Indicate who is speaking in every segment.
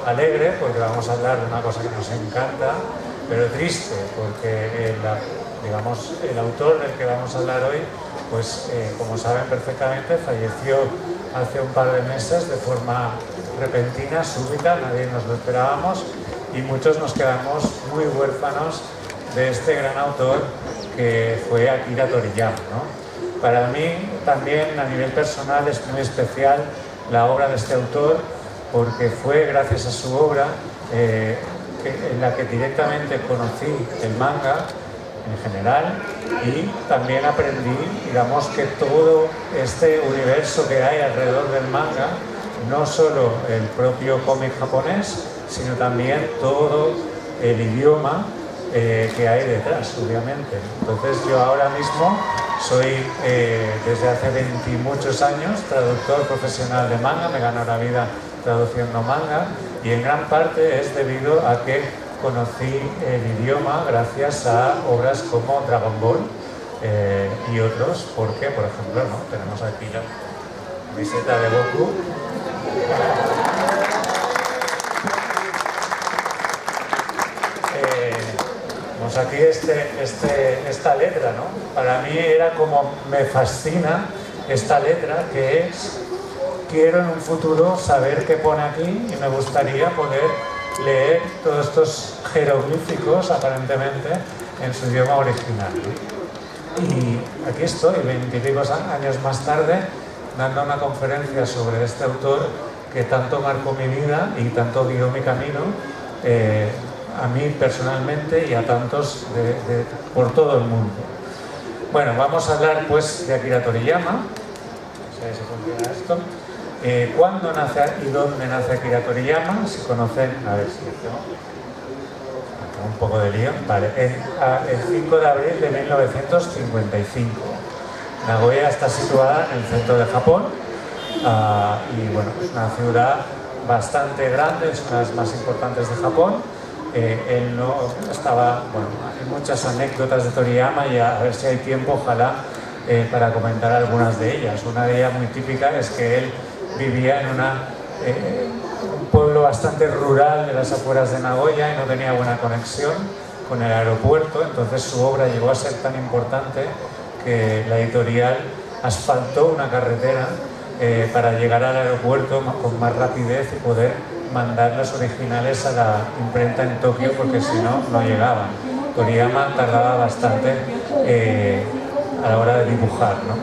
Speaker 1: alegre porque vamos a hablar de una cosa que nos encanta, pero triste porque digamos, el autor del que vamos a hablar hoy, pues como saben perfectamente, falleció hace un par de meses de forma repentina, súbita, nadie nos lo esperábamos y muchos nos quedamos muy huérfanos de este gran autor que fue Akira Toriyama, ¿no? Para mí también a nivel personal es muy especial la obra de este autor porque fue gracias a su obra en la que directamente conocí el manga en general y también aprendí, digamos, que todo este universo que hay alrededor del manga, no solo el propio cómic japonés, sino también todo el idioma que hay detrás, obviamente. Entonces yo ahora mismo soy, desde hace 20 y muchos años, traductor profesional de manga, me gano la vida traduciendo manga y en gran parte es debido a que conocí el idioma gracias a obras como Dragon Ball y otros, porque, por ejemplo, ¿no? Tenemos aquí la camiseta de Goku. Tenemos aquí esta letra, ¿no? Para mí era como, me fascina esta letra, que es, quiero en un futuro saber qué pone aquí y me gustaría poder leer todos estos jeroglíficos aparentemente en su idioma original, ¿no? Y aquí estoy, 20 y pico años más tarde, dando una conferencia sobre este autor que tanto marcó mi vida y tanto guió mi camino, a mí personalmente y a tantos por todo el mundo. Bueno, vamos a hablar pues de Akira Toriyama. No sé si funciona esto. ¿Cuándo nace y dónde nace Akira Toriyama? Si conocen, a ver si tengo un poco de lío. Vale, el 5 de abril de 1955. Nagoya está situada en el centro de Japón y bueno, es una ciudad bastante grande, es una de las más importantes de Japón. Él no estaba, bueno, hay muchas anécdotas de Toriyama y a ver si hay tiempo, ojalá, para comentar algunas de ellas. Una de ellas muy típica es que él vivía en un pueblo bastante rural de las afueras de Nagoya y no tenía buena conexión con el aeropuerto, entonces su obra llegó a ser tan importante que la editorial asfaltó una carretera para llegar al aeropuerto con más rapidez y poder mandar los originales a la imprenta en Tokio, porque si no, no llegaban. Toriyama tardaba bastante a la hora de dibujar, ¿no?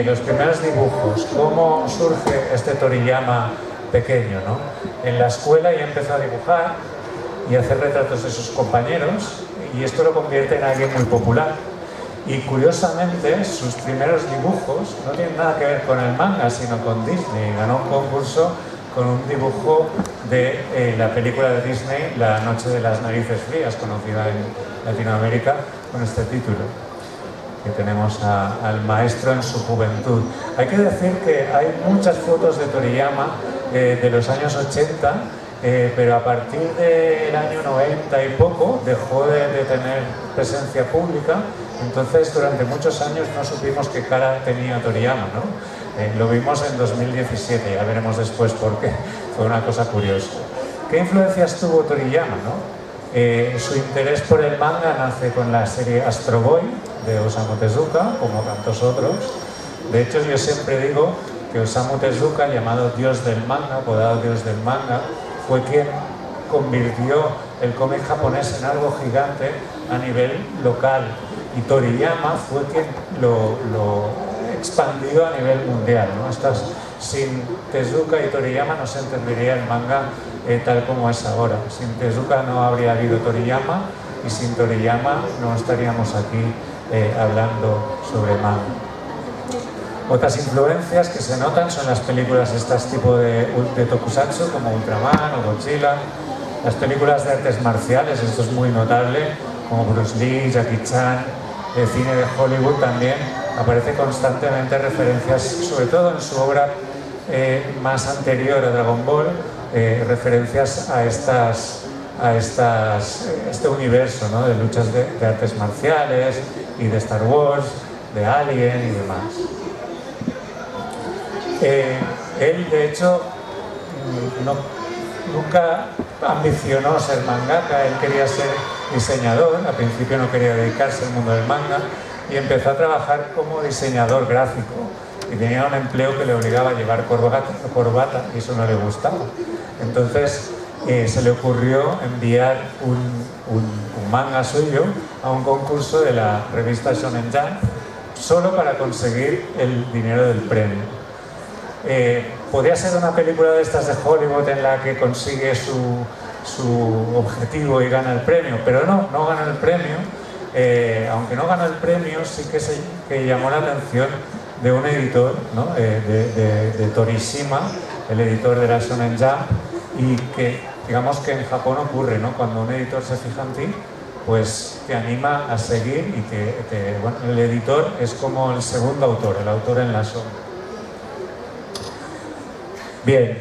Speaker 1: Los primeros dibujos, ¿cómo surge este Toriyama pequeño, ¿no? En la escuela ya empezó a dibujar y a hacer retratos de sus compañeros y esto lo convierte en alguien muy popular. Y curiosamente, sus primeros dibujos no tienen nada que ver con el manga, sino con Disney. Ganó un concurso con un dibujo de la película de Disney, La noche de las narices frías, conocida en Latinoamérica con este título. Que tenemos al maestro en su juventud. Hay que decir que hay muchas fotos de Toriyama de los años 80, pero a partir del año 90 y poco dejó de tener presencia pública, entonces durante muchos años no supimos qué cara tenía Toriyama, ¿no? Lo vimos en 2017, ya veremos después por qué, fue una cosa curiosa. ¿Qué influencias tuvo Toriyama, no? Su interés por el manga nace con la serie Astro Boy de Osamu Tezuka, como tantos otros. De hecho, yo siempre digo que Osamu Tezuka, llamado Dios del manga, apodado Dios del manga, fue quien convirtió el cómic japonés en algo gigante a nivel local y Toriyama fue quien lo expandió a nivel mundial, ¿no? Sin Tezuka y Toriyama no se entendería el manga tal como es ahora. Sin Tezuka no habría habido Toriyama y sin Toriyama no estaríamos aquí hablando sobre manga. Otras influencias que se notan son las películas estas tipo de tokusatsu como Ultraman o Godzilla, las películas de artes marciales, esto es muy notable, como Bruce Lee, Jackie Chan, el cine de Hollywood también aparece constantemente referencias, sobre todo en su obra más anterior a Dragon Ball, referencias a este universo, ¿no? De luchas de artes marciales y de Star Wars, de Alien y demás. Él, de hecho, nunca ambicionó ser mangaka, él quería ser diseñador, al principio no quería dedicarse al mundo del manga y empezó a trabajar como diseñador gráfico y tenía un empleo que le obligaba a llevar corbata y eso no le gustaba. Entonces se le ocurrió enviar un manga suyo a un concurso de la revista Shonen Jump solo para conseguir el dinero del premio. Podría ser una película de estas de Hollywood en la que consigue su objetivo y gana el premio, pero no gana el premio. Aunque no ganó el premio, sí que llamó la atención de un editor, ¿no? de Torishima, el editor de la Shonen Jump, y que digamos que en Japón ocurre, ¿no? Cuando un editor se fija en ti, pues te anima a seguir y bueno, el editor es como el segundo autor, el autor en la sombra. Bien,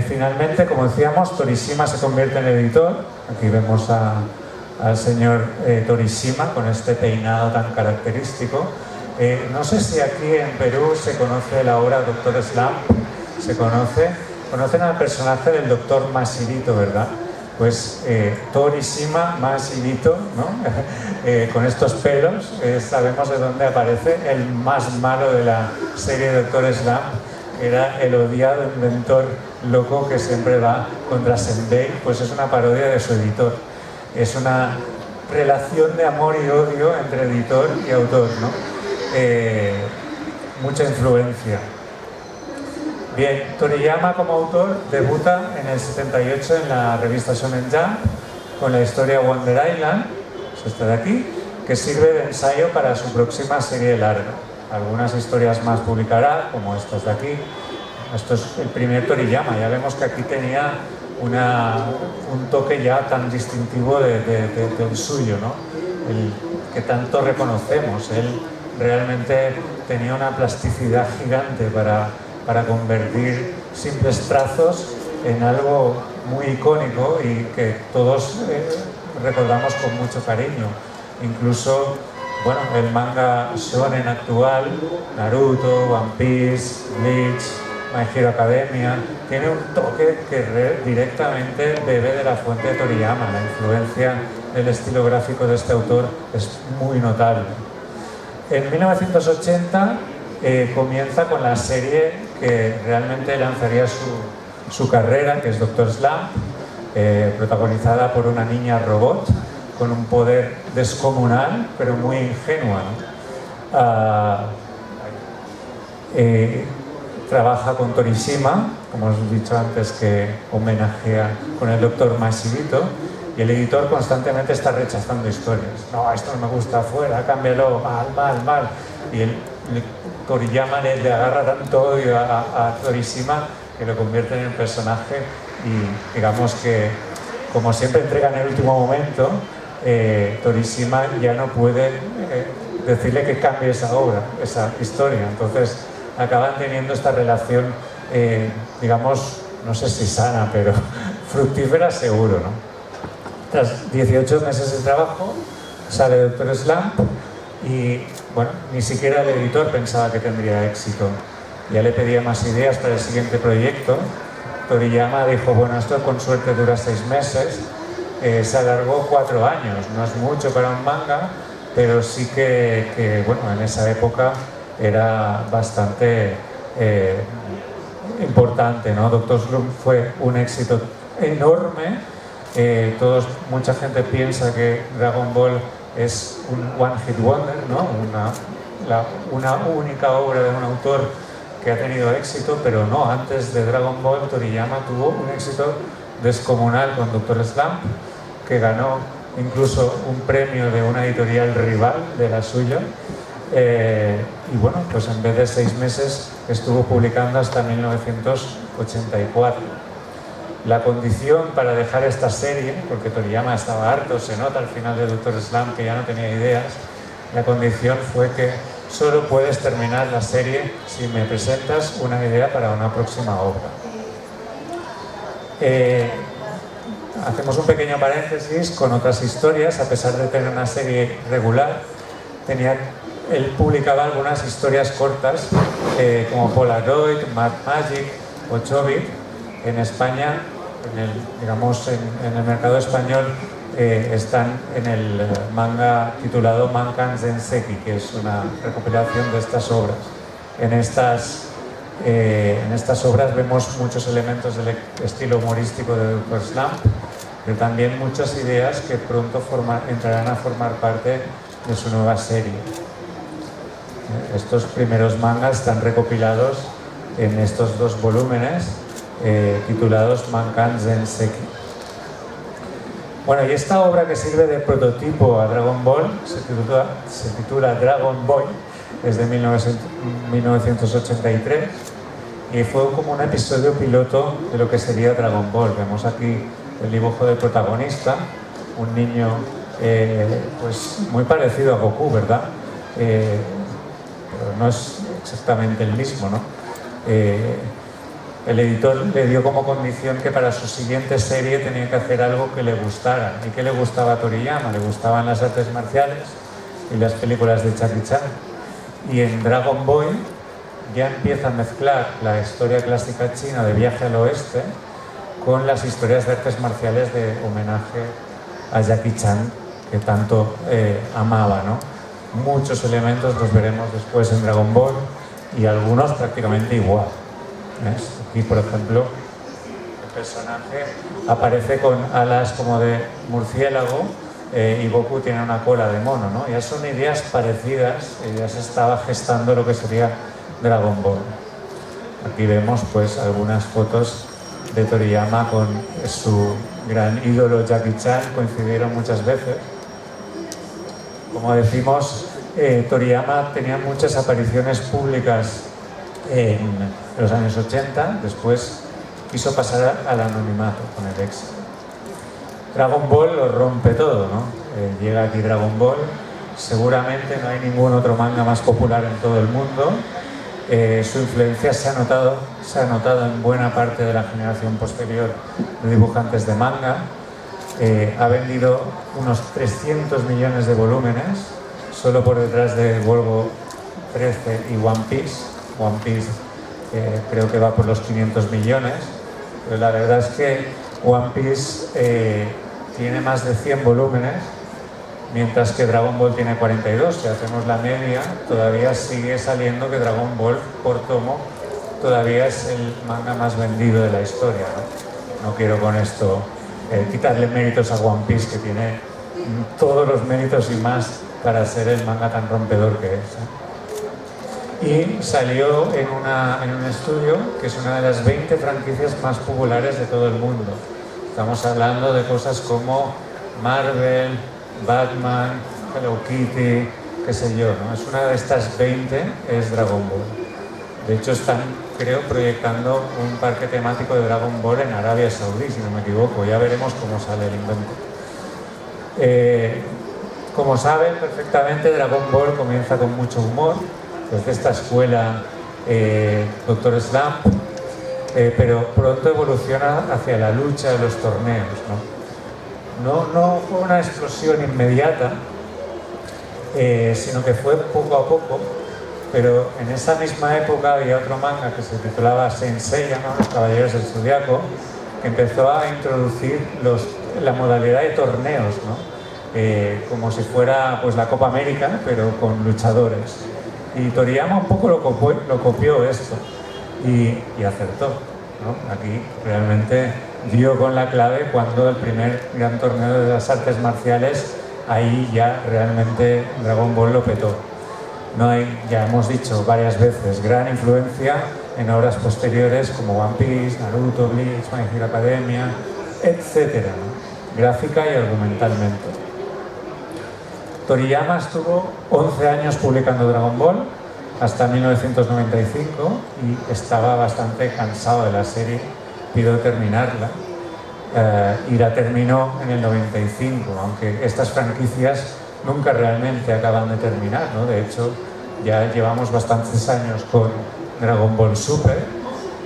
Speaker 1: finalmente, como decíamos, Torishima se convierte en editor. Aquí vemos al señor Torishima con este peinado tan característico. No sé si aquí en Perú se conoce la obra Doctor Slump. ¿Se conoce? Conocen al personaje del Doctor Mashirito, ¿verdad? Pues Torishima Mashirito, ¿no? Con estos pelos, sabemos de dónde aparece el más malo de la serie Doctor Slump. Era el odiado inventor loco que siempre va contra Senbei, pues es una parodia de su editor. Es una relación de amor y odio entre editor y autor, ¿no? Mucha influencia. Bien, Toriyama como autor debuta en el 78 en la revista Shonen Jump con la historia Wonder Island, es esta de aquí, que sirve de ensayo para su próxima serie larga. Algunas historias más publicará, como estas de aquí. Esto es el primer Toriyama, ya vemos que aquí tenía un toque ya tan distintivo del suyo, ¿no? El que tanto reconocemos. Él realmente tenía una plasticidad gigante para convertir simples trazos en algo muy icónico y que todos recordamos con mucho cariño. Incluso, bueno, el manga shonen actual, Naruto, One Piece, Bleach, My Hero Academia, tiene un toque que directamente bebe de la fuente de Toriyama. La influencia del estilo gráfico de este autor es muy notable. En 1980 comienza con la serie que realmente lanzaría su carrera, que es Doctor Slump, protagonizada por una niña robot con un poder descomunal, pero muy ingenua, ¿no? Trabaja con Torishima, como os he dicho antes, que homenajea con el Dr. Mashirito, y el editor constantemente está rechazando historias. No, esto no me gusta, fuera, cámbialo, mal. Y Toriyama le agarra tanto odio a Torishima que lo convierte en el personaje y digamos que, como siempre entrega en el último momento, Torishima ya no puede decirle que cambie esa obra, esa historia. Entonces acaban teniendo esta relación, digamos, no sé si sana, pero fructífera seguro, ¿no? Tras 18 meses de trabajo sale Doctor Slump y, bueno, ni siquiera el editor pensaba que tendría éxito. Ya le pedía más ideas para el siguiente proyecto. Toriyama dijo, bueno, esto con suerte dura 6 meses. Se alargó 4 años, no es mucho para un manga, pero sí que bueno, en esa época era bastante importante, ¿no? Doctor Slump fue un éxito enorme. Mucha gente piensa que Dragon Ball es un one hit wonder, ¿no? Una única obra de un autor que ha tenido éxito, pero no, antes de Dragon Ball Toriyama tuvo un éxito descomunal con Doctor Slump, que ganó incluso un premio de una editorial rival de la suya. Y bueno, pues en vez de 6 meses estuvo publicando hasta 1984. La condición para dejar esta serie, porque Toriyama estaba harto, se nota al final de Doctor Slump que ya no tenía ideas, la condición fue que solo puedes terminar la serie si me presentas una idea para una próxima obra. Hacemos un pequeño paréntesis con otras historias. A pesar de tener una serie regular, él publicaba algunas historias cortas como Polaroid, Mad Magic, 8-bit. En España digamos, en el mercado español están en el manga titulado Mankan Zenseki, que es una recopilación de estas obras. En estas obras vemos muchos elementos del estilo humorístico de Dr. Slump, pero también muchas ideas que pronto entrarán a formar parte de su nueva serie. Estos primeros mangas están recopilados en estos dos volúmenes titulados Mankan Zenseki. Bueno, y esta obra que sirve de prototipo a Dragon Ball se titula Dragon Boy, es de 1983 y fue como un episodio piloto de lo que sería Dragon Ball. Vemos aquí el dibujo del protagonista, un niño pues muy parecido a Goku, ¿verdad? Pero no es exactamente el mismo, ¿no? El editor le dio como condición que para su siguiente serie tenía que hacer algo que le gustara. ¿Y qué le gustaba a Toriyama? Le gustaban las artes marciales y las películas de Jackie Chan. Y en Dragon Boy ya empieza a mezclar la historia clásica china de viaje al oeste con las historias de artes marciales de homenaje a Jackie Chan, que tanto amaba, ¿no? Muchos elementos los veremos después en Dragon Ball y algunos prácticamente igual. ¿Ves? Aquí, por ejemplo, el personaje aparece con alas como de murciélago y Goku tiene una cola de mono, ¿no? Ya son ideas parecidas, ya se estaba gestando lo que sería Dragon Ball. Aquí vemos pues algunas fotos de Toriyama con su gran ídolo Jackie Chan, coincidieron muchas veces. Como decimos, Toriyama tenía muchas apariciones públicas en los años 80, después quiso pasar al anonimato con el éxito. Dragon Ball lo rompe todo, ¿no? Llega aquí Dragon Ball, seguramente no hay ningún otro manga más popular en todo el mundo. Su influencia se ha notado en buena parte de la generación posterior de dibujantes de manga. Ha vendido unos 300 millones de volúmenes, solo por detrás de Volvo 13 y One Piece. One Piece creo que va por los 500 millones, pero la verdad es que One Piece tiene más de 100 volúmenes, mientras que Dragon Ball tiene 42. Si hacemos la media, todavía sigue saliendo que Dragon Ball por tomo todavía es el manga más vendido de la historia, ¿no? No quiero con esto quitarle méritos a One Piece, que tiene todos los méritos y más para ser el manga tan rompedor que es, Y salió en un estudio que es una de las 20 franquicias más populares de todo el mundo. Estamos hablando de cosas como Marvel, Batman, Hello Kitty, qué sé yo, ¿no? Es una de estas 20, es Dragon Ball. De hecho, están, creo, proyectando un parque temático de Dragon Ball en Arabia Saudí, si no me equivoco. Ya veremos cómo sale el invento. Como saben perfectamente, Dragon Ball comienza con mucho humor, desde esta escuela Dr. Slump, pero pronto evoluciona hacia la lucha de los torneos, ¿no? No fue una explosión inmediata, sino que fue poco a poco, pero en esa misma época había otro manga que se titulaba Saint Seiya, ¿no? Los Caballeros del Zodiaco, que empezó a introducir la modalidad de torneos, ¿no? Como si fuera pues la Copa América, pero con luchadores. Y Toriyama un poco lo copió esto y acertó, ¿no? Aquí realmente dio con la clave cuando el primer gran torneo de las artes marciales, ahí ya realmente Dragon Ball lo petó. No hay, ya hemos dicho varias veces, gran influencia en obras posteriores como One Piece, Naruto, Bleach, My Hero Academia, etc., ¿no? Gráfica y argumentalmente. Toriyama estuvo 11 años publicando Dragon Ball hasta 1995 y estaba bastante cansado de la serie, pidió terminarla y la terminó en el 95, aunque estas franquicias nunca realmente acaban de terminar, ¿no? De hecho, ya llevamos bastantes años con Dragon Ball Super,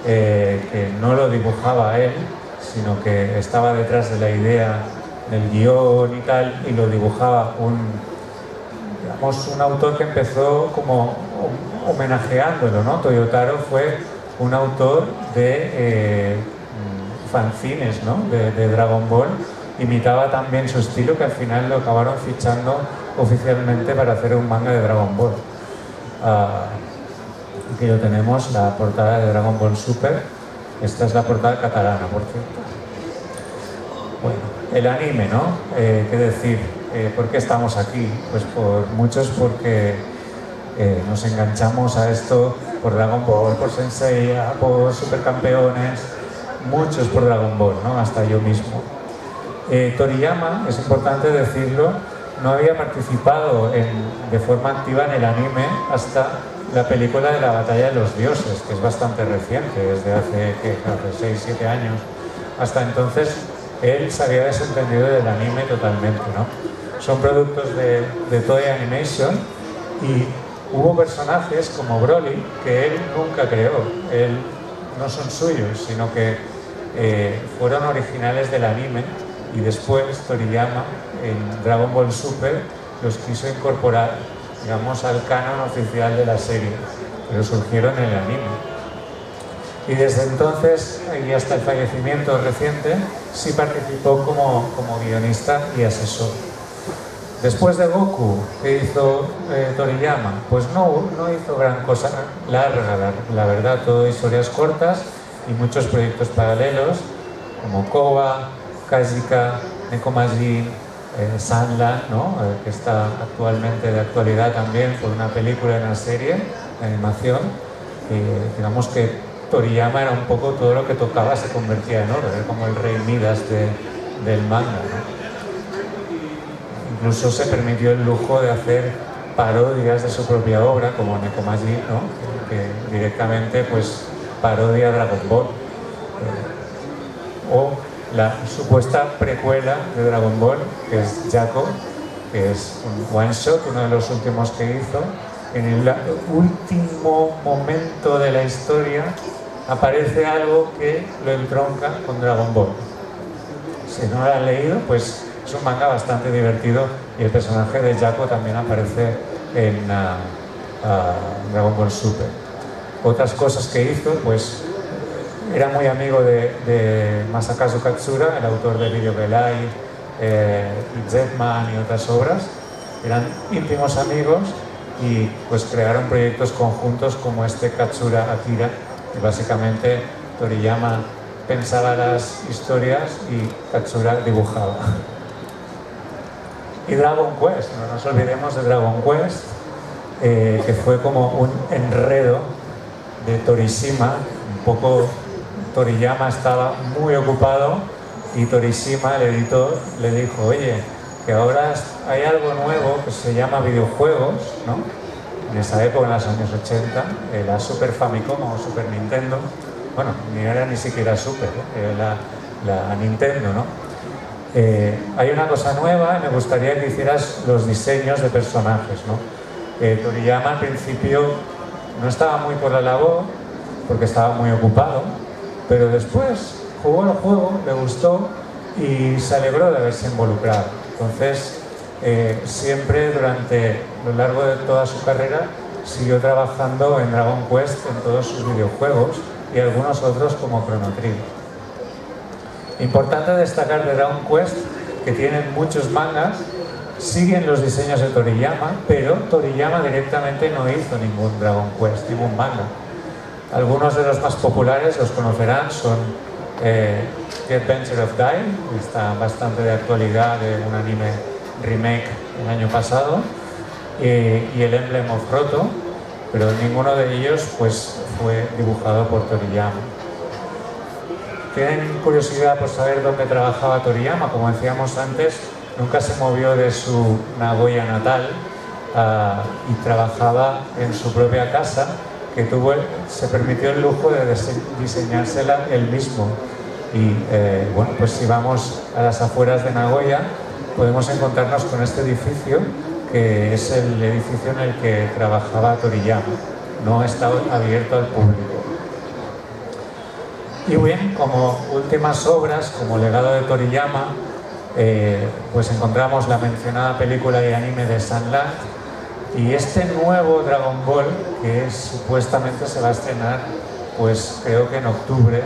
Speaker 1: que no lo dibujaba él, sino que estaba detrás de la idea del guión y tal, y lo dibujaba un autor que empezó como homenajeándolo, ¿no? Toyotaro fue un autor de fanzines, ¿no? de Dragon Ball, imitaba también su estilo, que al final lo acabaron fichando oficialmente para hacer un manga de Dragon Ball. Aquí lo tenemos, la portada de Dragon Ball Super. Esta es la portada catalana, por cierto. Bueno, el anime, ¿no? ¿Qué decir? ¿Por qué estamos aquí? Pues por muchos porque nos enganchamos a esto por Dragon Ball, por Sensei, por Supercampeones, muchos por Dragon Ball, ¿no? Hasta yo mismo. Toriyama, es importante decirlo, no había participado de forma activa en el anime hasta la película de la Batalla de los Dioses, que es bastante reciente, desde hace 6-7 años. Hasta entonces él se había desentendido del anime totalmente, ¿no? Son productos de Toei Animation y hubo personajes como Broly que él nunca creó. Él no son suyos, sino que fueron originales del anime, y después Toriyama en Dragon Ball Super los quiso incorporar, digamos, al canon oficial de la serie, pero surgieron en el anime. Y desde entonces, y hasta el fallecimiento reciente, sí participó como guionista y asesor. Después de Goku, ¿qué hizo Toriyama? Pues no hizo gran cosa larga, la verdad, todo historias cortas y muchos proyectos paralelos, como Koba, Kajika, Nekomajin, Sunland, ¿no? Que está actualmente de actualidad también por una película y una serie de animación. Digamos que Toriyama era un poco todo lo que tocaba se convertía en oro, era como el rey Midas del manga, ¿no? Incluso se permitió el lujo de hacer parodias de su propia obra, como Nekomajin, ¿no? que directamente pues parodia Dragon Ball. O la supuesta precuela de Dragon Ball, que es Jaco, que es un one shot, uno de los últimos que hizo. En el último momento de la historia aparece algo que lo entronca con Dragon Ball. Si no lo han leído, pues es un manga bastante divertido, y el personaje de Jaco también aparece en Dragon Ball Super. Otras cosas que hizo, pues era muy amigo de Masakazu Katsura, el autor de Video Gelai, y Jetman y otras obras. Eran íntimos amigos y pues crearon proyectos conjuntos como este Katsura Akira, que básicamente Toriyama pensaba las historias y Katsura dibujaba. Y Dragon Quest, no nos olvidemos de Dragon Quest, que fue como un enredo de Torishima, un poco. Toriyama estaba muy ocupado y Torishima, el editor, le dijo: oye, que ahora hay algo nuevo que se llama videojuegos, ¿no? En esa época, en los años 80, la Super Famicom o Super Nintendo, bueno, ni era ni siquiera Super, era la Nintendo, ¿no? Hay una cosa nueva y me gustaría que hicieras los diseños de personajes, ¿no? Toriyama al principio no estaba muy por la labor porque estaba muy ocupado, pero después jugó el juego, le gustó y se alegró de haberse involucrado. Entonces, siempre durante lo largo de toda su carrera siguió trabajando en Dragon Quest, en todos sus videojuegos y algunos otros como Chrono Trigger. Importante destacar de Dragon Quest que tienen muchos mangas, siguen los diseños de Toriyama, pero Toriyama directamente no hizo ningún Dragon Quest, ningún manga. Algunos de los más populares, los conocerán, son The Adventure of Dai, que está bastante de actualidad, de un anime remake el año pasado, y el Emblem of Roto, pero ninguno de ellos pues, fue dibujado por Toriyama. ¿Tienen curiosidad por saber dónde trabajaba Toriyama? Como decíamos antes, nunca se movió de su Nagoya natal y trabajaba en su propia casa, que se permitió el lujo de diseñársela él mismo. Y bueno, pues si vamos a las afueras de Nagoya, podemos encontrarnos con este edificio, que es el edificio en el que trabajaba Toriyama. No está abierto al público. Y bien, como últimas obras, como legado de Toriyama, pues encontramos la mencionada película y anime de Sunland, y este nuevo Dragon Ball, que supuestamente se va a estrenar, pues creo que en octubre,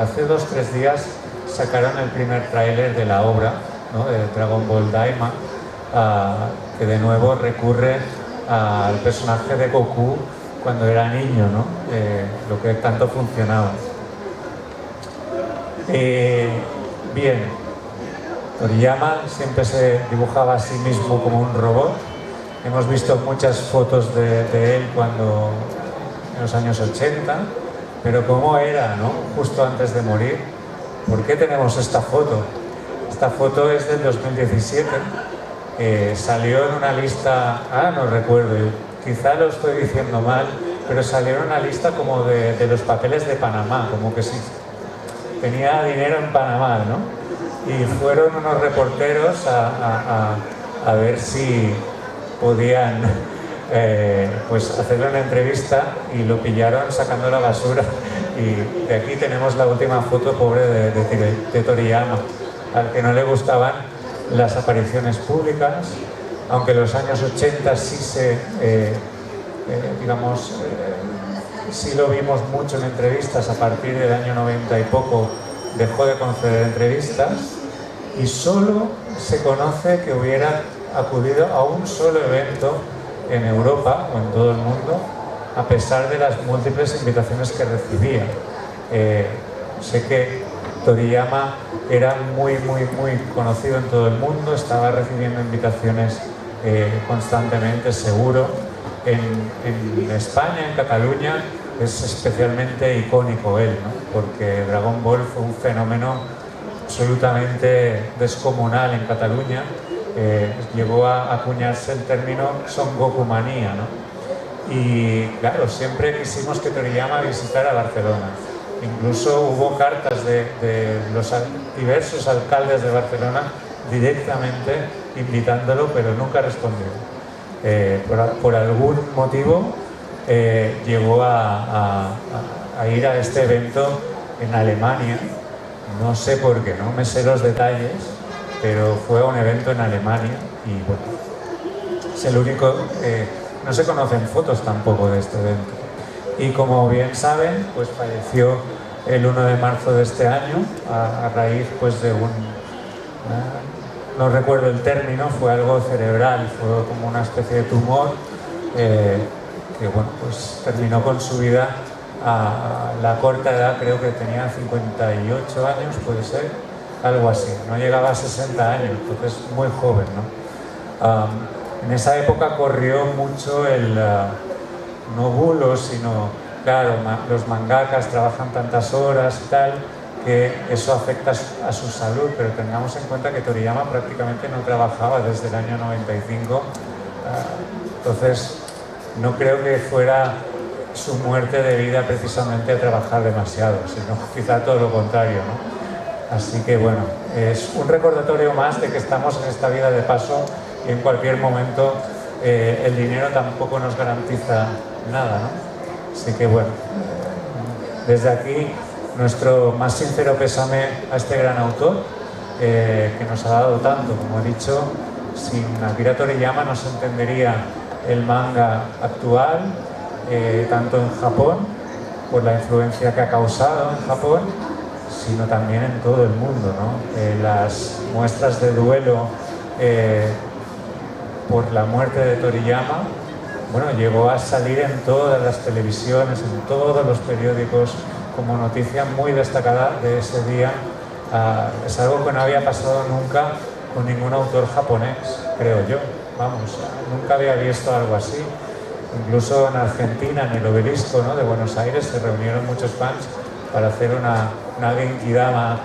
Speaker 1: hace 2 o 3 días sacaron el primer tráiler de la obra, ¿no?, de Dragon Ball Daima, que de nuevo recurre al personaje de Goku cuando era niño, ¿no? Lo que tanto funcionaba. Bien, Toriyama siempre se dibujaba a sí mismo como un robot. Hemos visto muchas fotos de él cuando en los años 80, pero ¿cómo era, no?, justo antes de morir? ¿Por qué tenemos esta foto? Esta foto es del 2017, salió en una lista, no recuerdo, quizá lo estoy diciendo mal, pero salió en una lista como de los papeles de Panamá, como que sí, tenía dinero en Panamá, ¿no? Y fueron unos reporteros a ver si podían pues hacerle una entrevista, y lo pillaron sacando la basura. Y de aquí tenemos la última foto, pobre, de Toriyama, al que no le gustaban las apariciones públicas, aunque en los años 80 sí sí lo vimos mucho en entrevistas. A partir del año 90 y poco dejó de conceder entrevistas, y solo se conoce que hubiera acudido a un solo evento en Europa o en todo el mundo, a pesar de las múltiples invitaciones que recibía. Sé que Toriyama era muy conocido en todo el mundo, estaba recibiendo invitaciones constantemente, seguro. En España, en Cataluña, es especialmente icónico él, ¿no?, porque Dragon Ball fue un fenómeno absolutamente descomunal en Cataluña. Llegó a acuñarse el término Son Goku manía, ¿no? Y claro, siempre quisimos que Toriyama visitara Barcelona. Incluso hubo cartas de los diversos alcaldes de Barcelona directamente invitándolo, pero nunca respondió. Por algún motivo llegó a ir a este evento en Alemania. No sé por qué, no me sé los detalles, pero fue a un evento en Alemania, y bueno, es el único. No se conocen fotos tampoco de este evento. Y como bien saben, pues falleció el 1 de marzo de este año a raíz pues de no recuerdo el término, fue algo cerebral, fue como una especie de tumor que bueno, pues terminó con su vida a la corta edad, creo que tenía 58 años, puede ser, algo así, no llegaba a 60 años, entonces muy joven, ¿no? En esa época corrió mucho no bulos, sino, claro, los mangakas trabajan tantas horas y tal, que eso afecta a su salud, pero tengamos en cuenta que Toriyama prácticamente no trabajaba desde el año 95, entonces no creo que fuera su muerte debida precisamente a trabajar demasiado, sino quizá todo lo contrario, ¿no? Así que bueno, es un recordatorio más de que estamos en esta vida de paso, y en cualquier momento el dinero tampoco nos garantiza nada, ¿no? Así que bueno, desde aquí nuestro más sincero pésame a este gran autor que nos ha dado tanto. Como he dicho, sin Akira Toriyama no se entendería el manga actual, tanto en Japón, por la influencia que ha causado en Japón, sino también en todo el mundo, ¿no? Las muestras de duelo por la muerte de Toriyama, bueno, llegó a salir en todas las televisiones, en todos los periódicos, como noticia muy destacada de ese día. Es algo que no había pasado nunca con ningún autor japonés, creo yo. Vamos, nunca había visto algo así. Incluso en Argentina, en el Obelisco, ¿no?, de Buenos Aires, se reunieron muchos fans para hacer una Genkidama,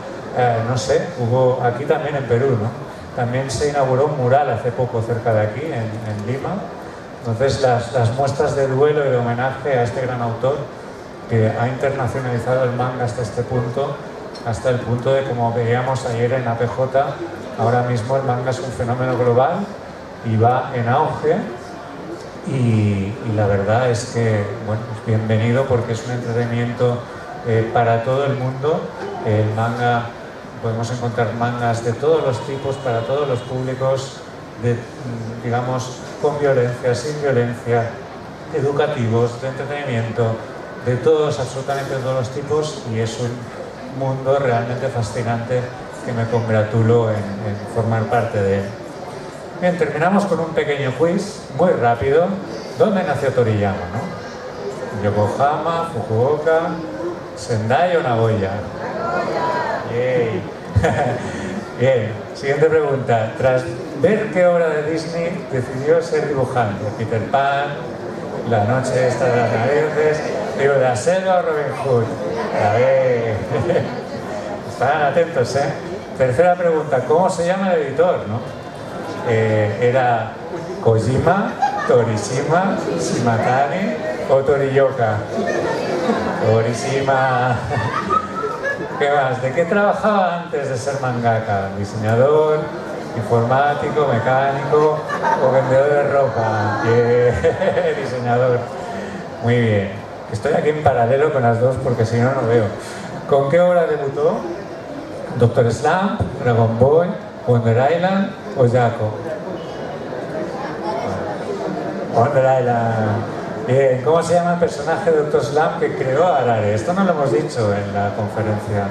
Speaker 1: no sé, hubo aquí también en Perú, ¿no? También se inauguró un mural hace poco cerca de aquí, en Lima. Entonces las muestras de duelo y de homenaje a este gran autor, que ha internacionalizado el manga hasta este punto, hasta el punto de, como veíamos ayer en APJ, ahora mismo el manga es un fenómeno global y va en auge. Y la verdad es que, bueno, es bienvenido, porque es un entretenimiento para todo el mundo. El manga, podemos encontrar mangas de todos los tipos, para todos los públicos, digamos, con violencia, sin violencia, educativos, de entretenimiento, de todos, absolutamente todos los tipos, y es mundo realmente fascinante que me congratulo en formar parte de él. Bien, terminamos con un pequeño quiz, muy rápido. ¿Dónde nació Toriyama, no? ¿Yokohama, Fukuoka, Sendai o Nagoya? Yay. Bien, siguiente pregunta. Tras ver qué obra de Disney decidió ser dibujante, Peter Pan, La noche esta de las narices, Río de la Selva o Robin Hood. A ver, estarán atentos, ¿eh? Tercera pregunta, ¿cómo se llama el editor, no? ¿Era Kojima, Torishima, Shimatani o Toriyuka? Torishima. ¿Qué más? ¿De qué trabajaba antes de ser mangaka? ¿Diseñador, informático, mecánico o vendedor de ropa? Diseñador. Muy bien. Estoy aquí en paralelo con las dos porque si no, no veo. ¿Con qué obra debutó? ¿Doctor Slump, Dragon Ball, Wonder Island o Jaco? Wonder Island. Bien, ¿cómo se llama el personaje de Dr. Slump que creó a Arare? Esto no lo hemos dicho en la conferencia.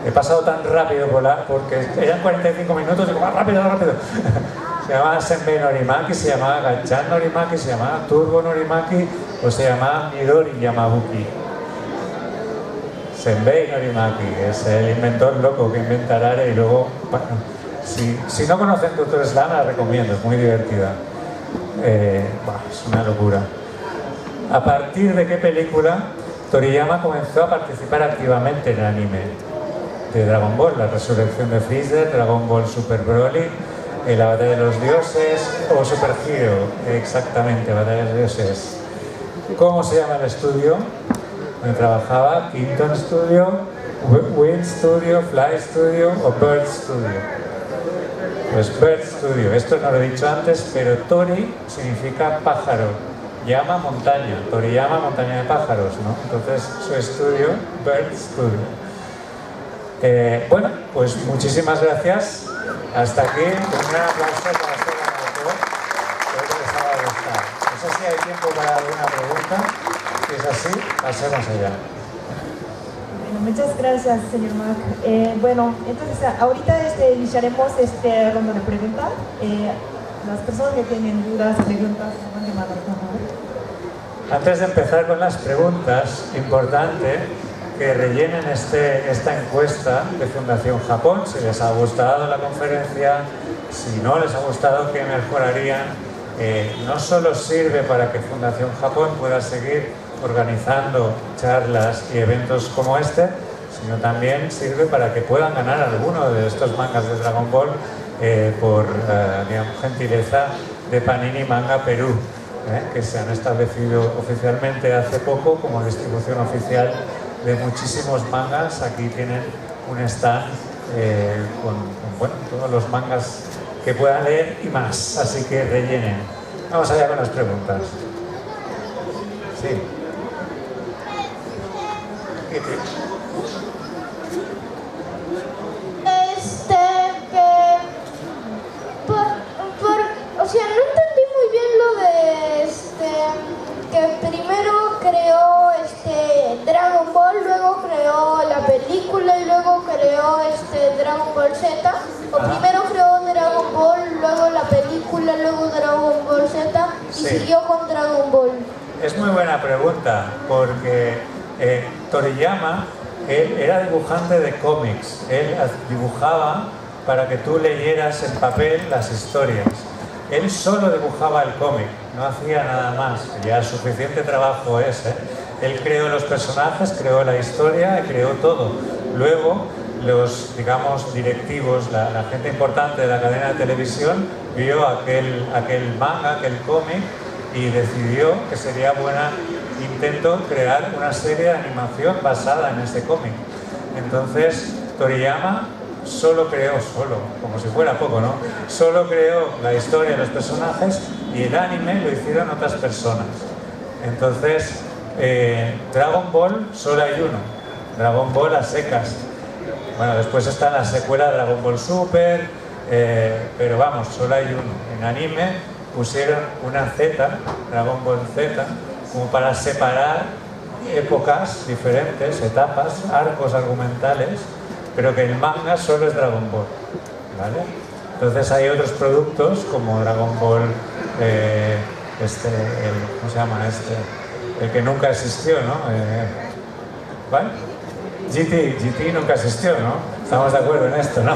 Speaker 1: He pasado tan rápido porque eran 45 minutos y digo, más rápido, más rápido. Se llamaba Senbei Norimaki, se llamaba Gachan Norimaki, se llamaba Turbo Norimaki o se llamaba Midori Yamabuki. Senbei Norimaki es el inventor loco que inventa Arare y luego, bueno, si no conocen Dr. Slump la recomiendo, es muy divertida. Es una locura. ¿A partir de qué película Toriyama comenzó a participar activamente en el anime? De Dragon Ball, la resurrección de Freezer, Dragon Ball Super Broly, la batalla de los dioses o Super Hero, exactamente, batalla de los dioses. ¿Cómo se llama el estudio donde trabajaba? Keaton Studio, Wind Studio, Fly Studio o Bird Studio. Pues Bird Studio, esto no lo he dicho antes, pero Tori significa pájaro. Llama montaña, Toriyama, montaña de pájaros, ¿no? Entonces su estudio, Bird Studio. Bueno, pues muchísimas gracias. Hasta aquí, un gran aplauso para este ganador. Espero que les haya gustado. No sé si hay tiempo para alguna pregunta. Si es así, pasemos allá.
Speaker 2: Bueno, muchas gracias, señor Mark. Bueno, entonces ahorita iniciaremos este ronda de preguntas. Las personas que tienen dudas, preguntas, van a mandar, por favor.
Speaker 1: Antes de empezar con las preguntas, importante que rellenen esta encuesta de Fundación Japón, si les ha gustado la conferencia, si no les ha gustado, qué mejorarían. No solo sirve para que Fundación Japón pueda seguir organizando charlas y eventos como este, sino también sirve para que puedan ganar alguno de estos mangas de Dragon Ball por digamos, gentileza de Panini Manga Perú, que se han establecido oficialmente hace poco como distribución oficial de muchísimos mangas. Aquí tienen un stand con bueno, todos los mangas que puedan leer y más, así que rellenen. Vamos allá con las preguntas. Sí.
Speaker 3: O sea, no entendí muy bien lo de que primero creó Dragon Ball, luego creó la película y luego creó Dragon Ball Z. O primero creó Dragon Ball, luego la película, luego Dragon Ball Z y
Speaker 1: sí,
Speaker 3: siguió con Dragon Ball.
Speaker 1: Es muy buena pregunta porque Toriyama él era dibujante de cómics. Él dibujaba para que tú leyeras en papel las historias. Él solo dibujaba el cómic, no hacía nada más, ya suficiente trabajo es. Él creó los personajes, creó la historia, creó todo. Luego, los, digamos, directivos, la gente importante de la cadena de televisión, vio aquel manga, aquel cómic, y decidió que sería buen intento crear una serie de animación basada en ese cómic. Entonces, Toriyama como si fuera poco, ¿no? Solo creó la historia de los personajes y el anime lo hicieron otras personas. Entonces, Dragon Ball solo hay uno, Dragon Ball a secas. Bueno, después está la secuela Dragon Ball Super, pero vamos, solo hay uno. En anime pusieron una Z, Dragon Ball Z, como para separar épocas diferentes, etapas, arcos argumentales, pero que el manga solo es Dragon Ball, ¿vale? Entonces hay otros productos como Dragon Ball, ¿cómo se llama este? El que nunca existió, ¿no? ¿Vale? GT nunca existió, ¿no? Estamos de acuerdo en esto, ¿no?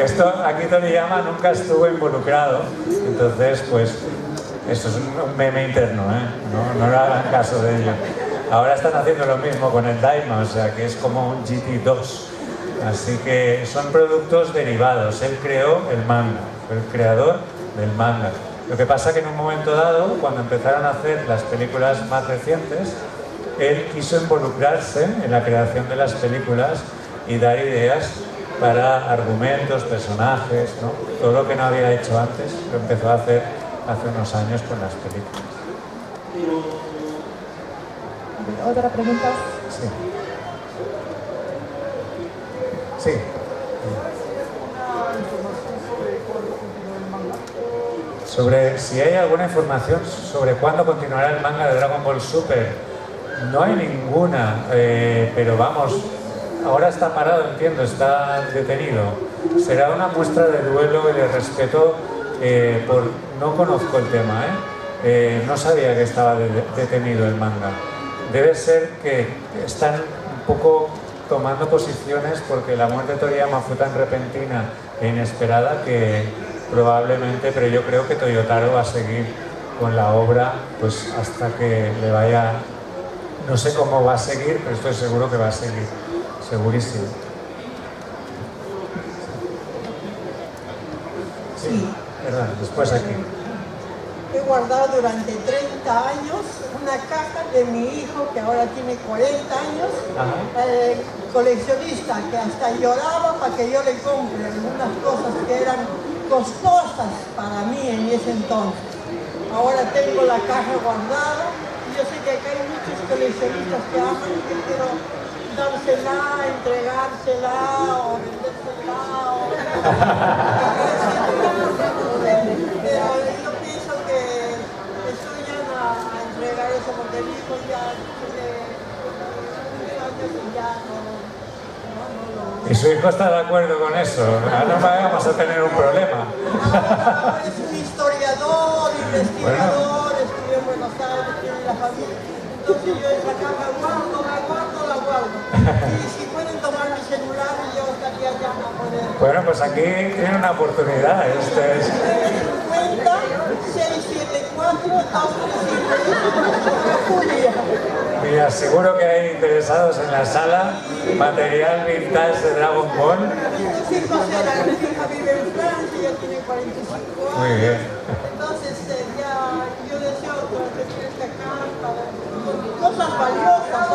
Speaker 1: Esto aquí Toriyama nunca estuvo involucrado, entonces pues esto es un meme interno, ¿eh? No le hagan caso de ello. Ahora están haciendo lo mismo con el Daima, o sea que es como un GT2. Así que son productos derivados. Él creó el manga, fue el creador del manga. Lo que pasa que en un momento dado, cuando empezaron a hacer las películas más recientes, él quiso involucrarse en la creación de las películas y dar ideas para argumentos, personajes, ¿no? Todo lo que no había hecho antes lo empezó a hacer hace unos años con las películas.
Speaker 2: ¿Otra pregunta?
Speaker 1: Sí. Sí. Sobre si hay alguna información sobre cuándo continuará el manga de Dragon Ball Super, no hay ninguna, pero vamos, ahora está parado, entiendo, está detenido. Será una muestra de duelo y de respeto no conozco el tema, no sabía que estaba detenido el manga. Debe ser que están un poco tomando posiciones porque la muerte de Toriyama fue tan repentina e inesperada que probablemente, pero yo creo que Toyotaro va a seguir con la obra pues hasta que le vaya, no sé cómo va a seguir, pero estoy seguro que va a seguir, segurísimo. Sí, perdón, después aquí.
Speaker 4: He guardado durante 30 años una caja de mi hijo que ahora tiene 40 años, coleccionista, que hasta lloraba para que yo le compre algunas cosas que eran costosas para mí en ese entonces. Ahora tengo la caja guardada y yo sé que acá hay muchos coleccionistas que aman y yo quiero dársela, entregársela o vendérsela pero yo pienso que estoy ya a entregar eso porque el hijo ya tiene unos años y ya no
Speaker 1: ¿Y su hijo está de acuerdo con eso? No vamos a tener un problema.
Speaker 4: Ahora es un historiador, investigador, estudió en Buenos Aires, tiene la familia. Entonces yo esa caja la guardo. Y si pueden tomar mi celular, yo estaría ya a poder.
Speaker 1: Bueno, pues aquí tiene una oportunidad. Este es...
Speaker 4: 50 674 Julia.
Speaker 1: Mira, seguro que hay interesados en la sala, material vintage de Dragon Ball.
Speaker 4: Mis hijos eran, mi hija vive en Francia, ya tiene 45 años.
Speaker 1: Muy bien.
Speaker 4: Entonces ya yo deseo tener esta carta, cosas valiosas.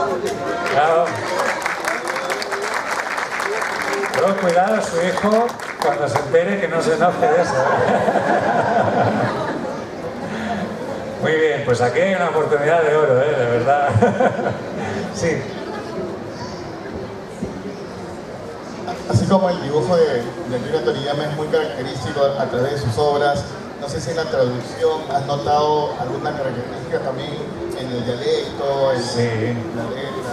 Speaker 1: Claro. Pero cuidado, su hijo, cuando se entere, que no se enoje de eso. Muy bien, pues aquí hay una oportunidad de oro, de verdad. Sí.
Speaker 5: Así como el dibujo de Akira Toriyama es muy característico a través de sus obras, no sé si en la traducción has notado alguna característica también en el dialecto, en la letra.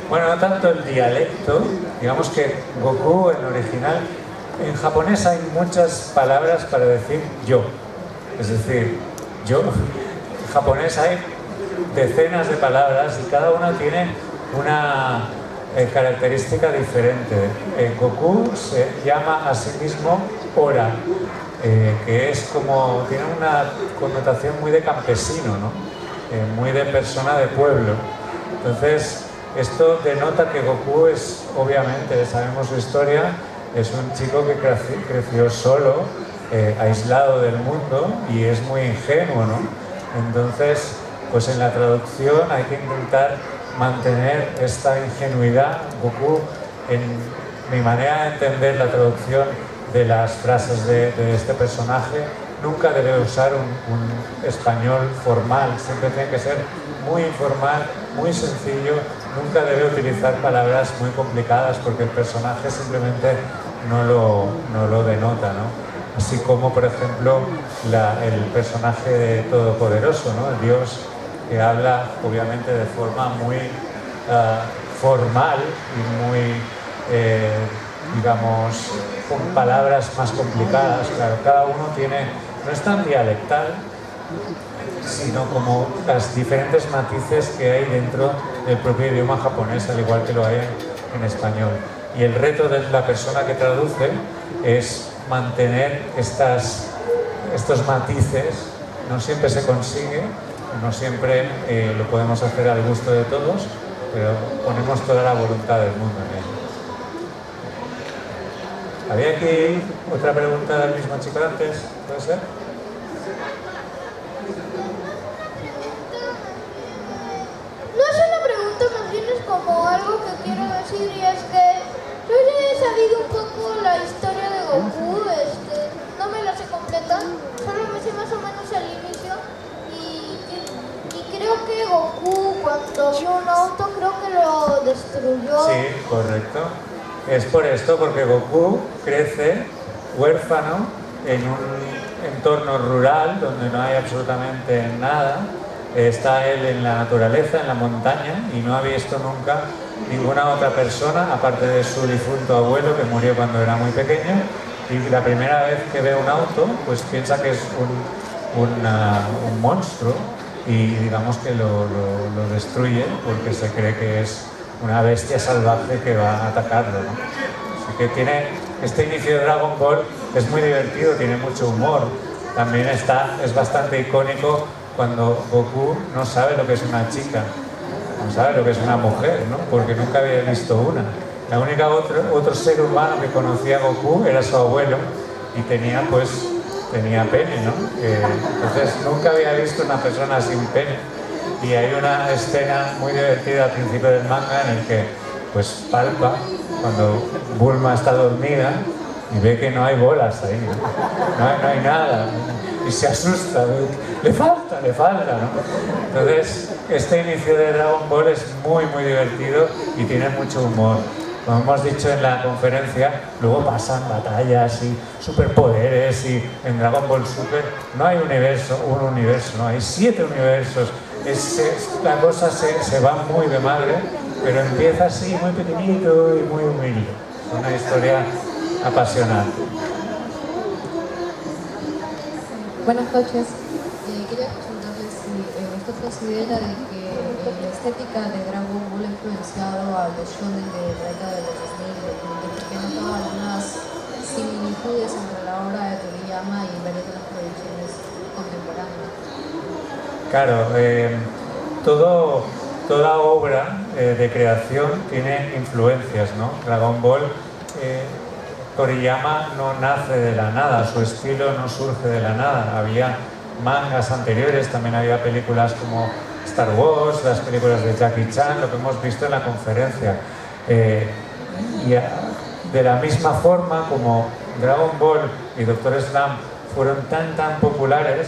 Speaker 1: Bueno, no tanto el dialecto, digamos que Goku en original, en japonés hay muchas palabras para decir yo, es decir, yo, en japonés hay decenas de palabras y cada una tiene una característica diferente. Goku se llama a sí mismo Ora, que es como, tiene una connotación muy de campesino, ¿no? Muy de persona de pueblo. Entonces, esto denota que Goku es, obviamente, sabemos su historia, es un chico que creció solo, aislado del mundo y es muy ingenuo, ¿no? Entonces, pues en la traducción hay que intentar mantener esta ingenuidad. Goku, en mi manera de entender la traducción de las frases de este personaje, nunca debe usar un español formal, siempre tiene que ser muy informal, muy sencillo, nunca debe utilizar palabras muy complicadas porque el personaje simplemente no lo denota, ¿no? Así como, por ejemplo, el personaje de Todopoderoso, ¿no? El dios que habla obviamente de forma muy formal y muy, digamos, con palabras más complicadas. Claro, cada uno tiene, no es tan dialectal, sino como las diferentes matices que hay dentro del propio idioma japonés, al igual que lo hay en español. Y el reto de la persona que traduce es mantener estos matices. No siempre se consigue, no siempre lo podemos hacer al gusto de todos, pero ponemos toda la voluntad del mundo en ello. ¿Había aquí otra pregunta del mismo chico antes? ¿Puede ser?
Speaker 3: No es una pregunta, más bien es como algo que quiero decir, y es que yo ya he sabido un poco la historia de Goku, no me la sé completa, solo me sé más o menos el inicio, y creo que Goku cuando vio un auto creo que lo destruyó.
Speaker 1: Sí, correcto. Es por esto, porque Goku crece huérfano en un entorno rural donde no hay absolutamente nada. Está él en la naturaleza, en la montaña, y no ha visto nunca ninguna otra persona, aparte de su difunto abuelo, que murió cuando era muy pequeño, y la primera vez que ve un auto, pues piensa que es un monstruo, y digamos que lo destruye porque se cree que es una bestia salvaje que va a atacarlo, ¿no? Así que tiene este inicio de Dragon Ball, es muy divertido, tiene mucho humor. También es bastante icónico cuando Goku no sabe lo que es una chica, no sabe lo que es una mujer, ¿no? Porque nunca había visto una. La única otro ser humano que conocía a Goku era su abuelo, y tenía pene, ¿no? Entonces nunca había visto una persona sin pene. Y hay una escena muy divertida al principio del manga en el que pues palpa cuando Bulma está dormida y ve que no hay bolas ahí, no hay nada, y se asusta, le falta, ¿no? Entonces este inicio de Dragon Ball es muy divertido y tiene mucho humor. Como hemos dicho en la conferencia, luego pasan batallas y superpoderes, y en Dragon Ball Super no hay un universo, no, hay 7 universos. La cosa se va muy de madre, pero empieza así, muy pequeñito y muy humilde. Es una historia apasionante.
Speaker 6: Buenas noches. Quería consultarles si usted considera de que la estética de Dragon Ball ha influenciado a los shonen de la década de los 2000, porque he notado algunas similitudes entre la obra de Toriyama y varias de las producciones contemporáneas.
Speaker 1: Claro, toda obra de creación tiene influencias, ¿no? Dragon Ball, Toriyama no nace de la nada, su estilo no surge de la nada. Había mangas anteriores, también había películas como Star Wars, las películas de Jackie Chan, lo que hemos visto en la conferencia. Y de la misma forma como Dragon Ball y Doctor Slump fueron tan populares,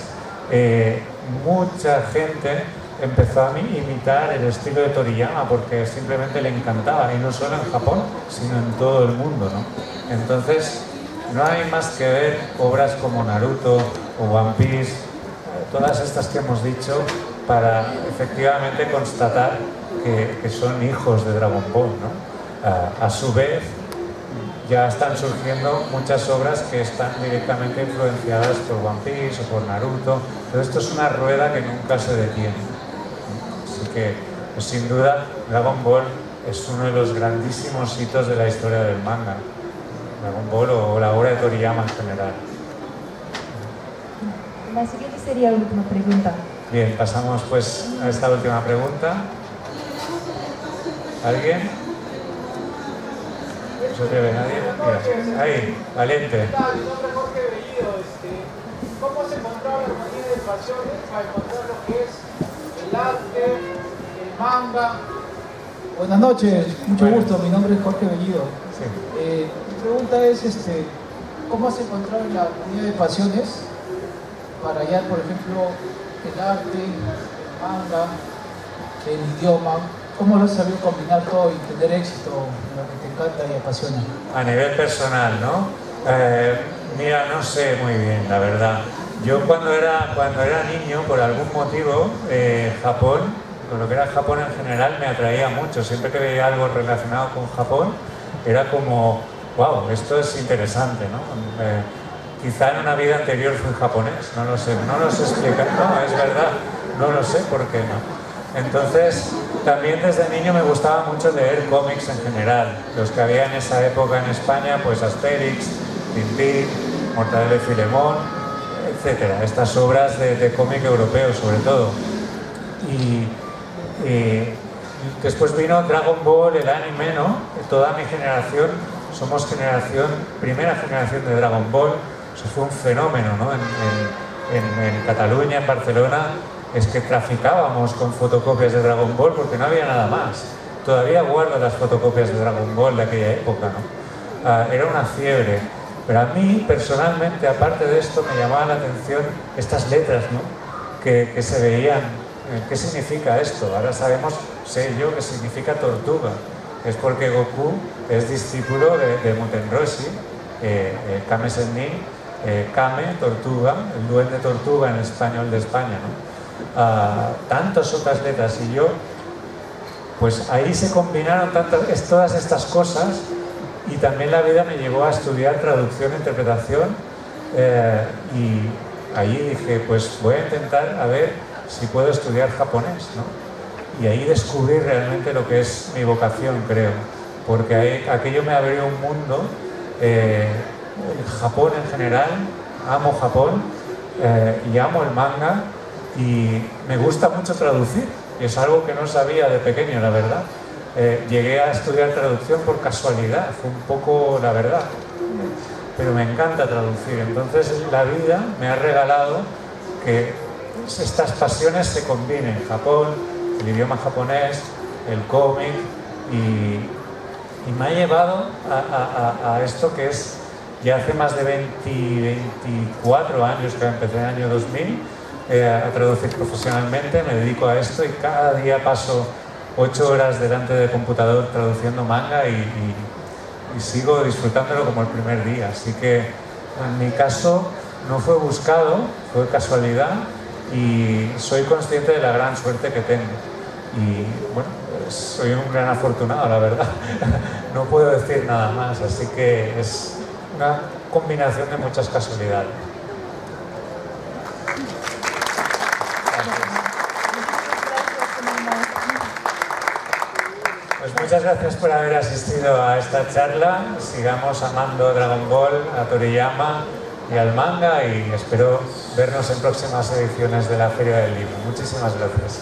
Speaker 1: mucha gente empezó a imitar el estilo de Toriyama porque simplemente le encantaba, y no solo en Japón, sino en todo el mundo, ¿no? Entonces, no hay más que ver obras como Naruto o One Piece, todas estas que hemos dicho, para efectivamente constatar que son hijos de Dragon Ball, ¿no? A su vez, ya están surgiendo muchas obras que están directamente influenciadas por One Piece o por Naruto. Pero esto es una rueda que nunca se detiene. Así que, pues, sin duda, Dragon Ball es uno de los grandísimos hitos de la historia del manga. Dragon Ball o la obra de Toriyama en general.
Speaker 2: La siguiente sería la última pregunta.
Speaker 1: Bien, pasamos pues a esta última pregunta. ¿Alguien? ¿No se atreve nadie? Mira, ahí, valiente.
Speaker 7: Mi nombre es Jorge Bellido. ¿Cómo has encontrado la armonía de pasiones para encontrar lo que es el arte, el manga? Buenas noches, mucho gusto. Mi nombre es Jorge Bellido.
Speaker 1: Sí.
Speaker 7: Mi pregunta es, ¿cómo has encontrado la armonía de pasiones para hallar, por ejemplo, el arte, el manga, el idioma? ¿Cómo lo has sabido combinar todo y tener éxito en lo que te encanta y apasiona?
Speaker 1: A nivel personal, ¿no? Mira, no sé muy bien, la verdad. Yo cuando era niño, por algún motivo, Japón, con lo que era Japón en general, me atraía mucho. Siempre que veía algo relacionado con Japón, era como, wow, esto es interesante, ¿no? Quizá en una vida anterior fui japonés, no lo sé, no lo sé explicar, no, es verdad, no lo sé por qué no. Entonces, también desde niño me gustaba mucho leer cómics en general. Los que había en esa época en España, pues Asterix, Tintín, Mortadelo y Filemón, etcétera. Estas obras de cómic europeo, sobre todo. Y después vino Dragon Ball, el anime, ¿no? Toda mi generación, somos primera generación de Dragon Ball. Eso fue un fenómeno, ¿no? En Cataluña, en Barcelona, es que traficábamos con fotocopias de Dragon Ball porque no había nada más. Todavía guardo las fotocopias de Dragon Ball de aquella época, ¿no? Era una fiebre. Pero a mí, personalmente, aparte de esto, me llamaban la atención estas letras, ¿no? Que se veían. ¿Qué significa esto? Ahora sé yo que significa tortuga. Es porque Goku es discípulo de Muten Roshi, Kame Sennin, Kame, tortuga, el duende tortuga en español de España, ¿no? Tantas otras letras, y yo, pues ahí se combinaron todas estas cosas, y también la vida me llevó a estudiar traducción e interpretación, y ahí dije, pues voy a intentar a ver si puedo estudiar japonés, ¿no? Y ahí descubrí realmente lo que es mi vocación, creo, porque aquello me abrió un mundo, Japón en general, amo Japón, y amo el manga, y me gusta mucho traducir, y es algo que no sabía de pequeño, la verdad. Llegué a estudiar traducción por casualidad, fue un poco la verdad, pero me encanta traducir. Entonces la vida me ha regalado que estas pasiones se combinen: Japón, el idioma japonés, el cómic, y me ha llevado a esto que es, ya hace más de 24 años que empecé en el año 2000 a traducir profesionalmente. Me dedico a esto y cada día paso 8 horas delante del computador traduciendo manga, y sigo disfrutándolo como el primer día. Así que en mi caso no fue buscado, fue casualidad, y soy consciente de la gran suerte que tengo. Y bueno, soy un gran afortunado, la verdad. No puedo decir nada más, así que es una combinación de muchas casualidades. Pues muchas gracias por haber asistido a esta charla. Sigamos amando Dragon Ball, a Toriyama y al manga, y espero vernos en próximas ediciones de la Feria del Libro. Muchísimas gracias.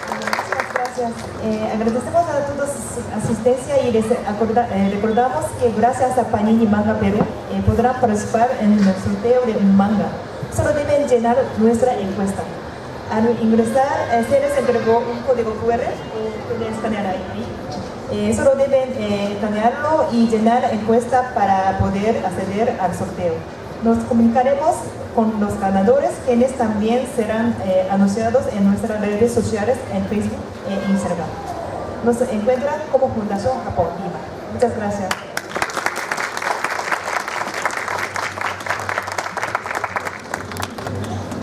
Speaker 2: Muchas gracias. Agradecemos a todos su asistencia, y les recordamos que gracias a Panini Manga Perú podrán participar en el sorteo de un manga. Solo deben llenar nuestra encuesta. Al ingresar, se les entregó un código QR, pueden escanear ahí. Solo deben escanearlo y llenar la encuesta para poder acceder al sorteo. Nos comunicaremos con los ganadores, quienes también serán anunciados en nuestras redes sociales, en Facebook e Instagram. Nos encuentran como Fundación Japón Lima. Muchas gracias.